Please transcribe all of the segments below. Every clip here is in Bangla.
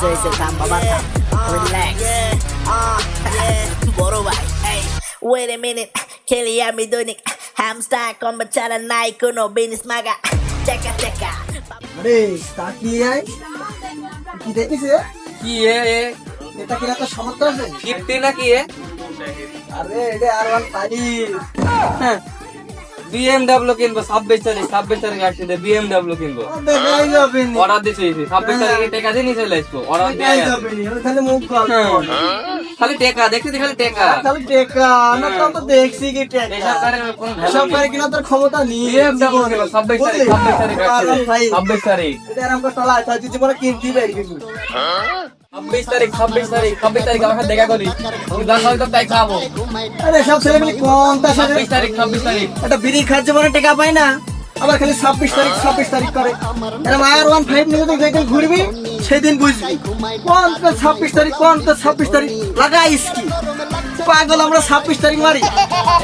হয়েছে থাম বাবা থাম রিল্যাক্স বড় ভাই wait a minute খেলি আমি দৈনিক হ্যামস্টার কম্বা ছাড়া নাই কোনো বিজনেস মাগা টেকা টেকা আরে তাকিয়ে আয় কি দেখিস রে? কি এ এটা কিনা তো সমর্থ আছে 50 নাকি এ আরে এটা R1 BMW কিনবো 26 তারিখ আসছে BMW কিনবো দেখাই যাবে নি অর্ডার দিছি 26 তারিখে টাকা দিয়ে নিয়ে চলে আসবো অর্ডার দিয়ে দেখাই যাবে নি ওই খালি মুখ গল্প খালি টাকা দেখছি খালি টাকা খালি টেকা না তো আমরা দেখছি কি এই টেকা সরকারের কোনো ভ্যালু সব নেই করে কিনা তোর ক্ষমতা নেই BMW কিনবো 26 তারিখ আসছে 26 তারিখ এটা আরাম করে চালা তাই তুই জীবনে কিনতেই পারি কিন্তু 26 তারিখ আমার সাথে দেখা করি তুমি যা খাওয়াই তো তাই খাবো আরে সব ছেলে মিলে কোন তার সাথে 26 তারিখ একটা বিড়ি খাওয়ার জীবনে টেকা পায় না আবার খালি 26 তারিখ করে এরকম R1 5 নিয়ে তুই যেদিন ঘুরবি সেদিন বুঝবি কোন তো 26 তারিখ কোন তো 26 তারিখ লাগাইস কি পাগল আমরা 26 তারিখ মারি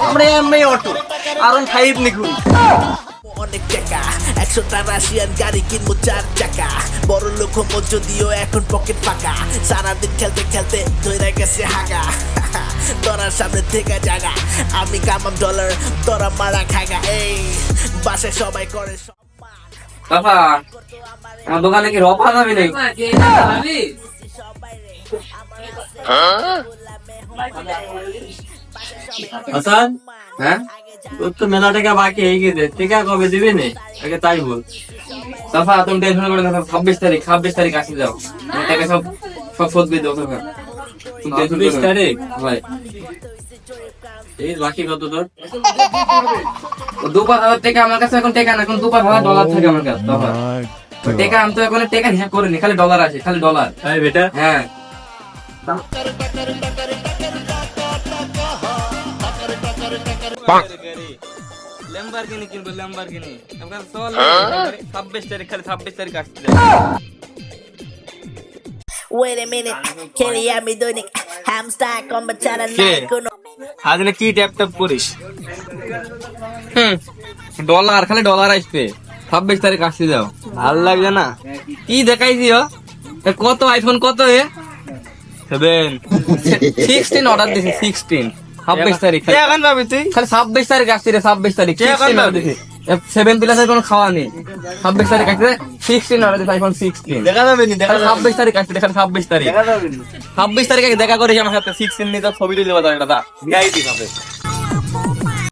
আমরা এমনি অটো R1 5 নিয়ে ঘুরি অনেক টাকা 100টা রাশিয়ান গাড়ি কিনবো 4 চাকা বড় লোক হবো যদিও এখন পকেট ফাঁকা সারাদিন খেলতে খেলতে ধরে গেছে হাগা তোরার সামনে থেকে জাগা আমি কামাম ডলার তোরা মারা খাগা এই বাসায় সবাই করে বাবা আমার দোকানে কি রফা যাবে নাকি হাসান হ্যাঁ তোর তো মেলা টাকা বাকি হয়ে গেছে টাকা কবে দিবি নে আগে তাই বল সাফা তুমি টেনশন করে না 26 তারিখ আসে যাও আমি টাকা সব শোধ দিয়ে দেবো সাফা তুমি টেনশন 26 তারিখ ভাই এই বাকি কত তোর দুপার হাজার টাকা আমার কাছে এখন টাকা না এখন দুপার হাজার ডলার থাকে আমার কাছে সাফা টাকা আমি তো এখন টাকা হিসাব করিনি খালি ডলার আছে খালি ডলার তাই বেটা হ্যাঁ ল্যাম্বরগিনি কিনবো ল্যাম্বরগিনি আমার চল 26 তারিখ খালি 26 তারিখ আসছে wait a minute খেলি আমি দৈনিক হ্যামস্টার কম্বা ছাড়া নাই কোনো আজকে কি ট্যাপ ট্যাপ করিস ডলার খালি ডলার আসবে 26 তারিখ আসছে যাও ভাল লাগবে না কি দেখাই দিও কত আইফোন কত এ 16 অর্ডার দিছি 16 26 তারিখ এখন পাবি তুই খালি 26 তারিখ আসছে রে 26 তারিখ 16 অর্ডার দিছি 7 প্লাসের কোনো খাওয়া নেই 26 তারিখ আসছে 16 অর্ডার দিছি আইফোন 16 দেখা যাবে নি দেখা 26 তারিখ আসছে খালি 26 তারিখ দেখা যাবে নি 26 তারিখে দেখা করেছি আমার সাথে 16 নিয়ে তো ছবি তুলে দেবো দাদা ভিআইপি হবে